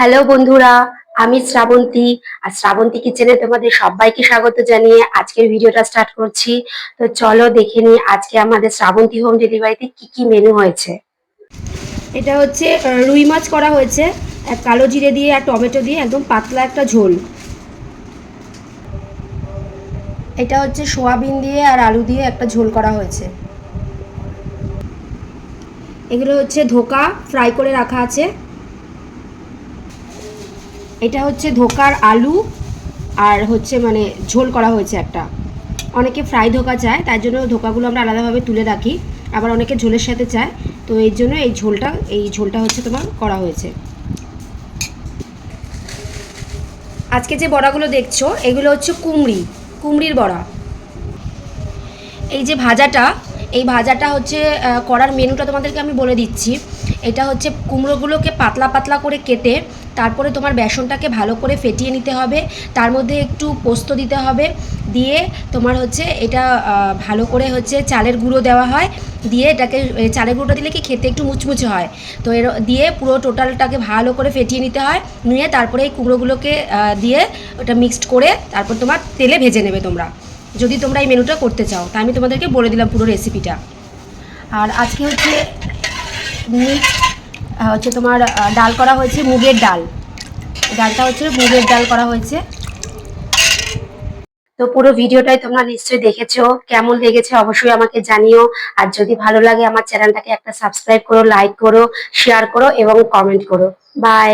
Hello বন্ধুরা, আমি শ্রাবন্তী। আর শ্রাবন্তী কিচেনে তোমাদের সবাইকে স্বাগত জানিয়ে আজকের ভিডিওটা স্টার্ট করছি। তো চলো দেখে নিই আজকে আমাদের শ্রাবন্তী হোম ডেলিভারিতে কি কি মেনু হয়েছে। এটা হচ্ছে রুই মাছ করা হয়েছে কালো জিরে দিয়ে আর টমেটো দিয়ে একদম পাতলা একটা ঝোল। এটা হচ্ছে সোয়াবিন দিয়ে আর আলু দিয়ে একটা ঝোল করা হয়েছে। এগুলো হচ্ছে ধোকা ফ্রাই করে রাখা আছে। এটা হচ্ছে ধোকার আলু আর হচ্ছে মানে ঝোল করা হয়েছে একটা। অনেকে ফ্রাই ধোকা চায়, তাই জন্য ধোকাগুলো আমরা আলাদাভাবে তুলে রাখি। আবার অনেকে ঝোলের সাথে চায়, তো এই জন্য এই ঝোলটা হচ্ছে তোমার করা হয়েছে। আজকে যে বড়াগুলো দেখছো এগুলো হচ্ছে কুমড়ির বড়া। এই যে ভাজাটা, এই ভাজাটা হচ্ছে করার মেনুটা তোমাদেরকে আমি বলে দিচ্ছি। এটা হচ্ছে কুমড়োগুলোকে পাতলা পাতলা করে কেটে তারপরে তোমার বেসনটাকে ভালো করে ফেটিয়ে নিতে হবে, তার মধ্যে একটু পোস্ত দিতে হবে, দিয়ে তোমার হচ্ছে এটা ভালো করে হচ্ছে চালের গুঁড়ো দেওয়া হয়, দিয়ে এটাকে চালের গুঁড়োটা দিলে কি খেতে একটু মুচমুচে হয়। তো এর দিয়ে পুরো টোটালটাকে ভালো করে ফেটিয়ে নিতে হয়, নিয়ে তারপরে এই কুমড়োগুলোকে দিয়ে ওটা মিক্সড করে তারপর তোমার তেলে ভেজে নেবে তোমরা, যদি তোমরা এই মেনুটা করতে চাও। তাই আমি তোমাদেরকে বলে দিলাম পুরো রেসিপিটা। আর আজকে হচ্ছে মিক্সড হচ্ছে তোমার ডাল করা হয়েছে, মুগের ডাল। ডালটা হচ্ছে মুগের ডাল করা হয়েছে। তো পুরো ভিডিওটাই তোমরা নিশ্চয়ই দেখেছো, কেমন লেগেছে অবশ্যই আমাকে জানিও। আর যদি ভালো লাগে আমার চ্যানেলটাকে একটা সাবস্ক্রাইব করো, লাইক করো, শেয়ার করো এবং কমেন্ট করো। বাই।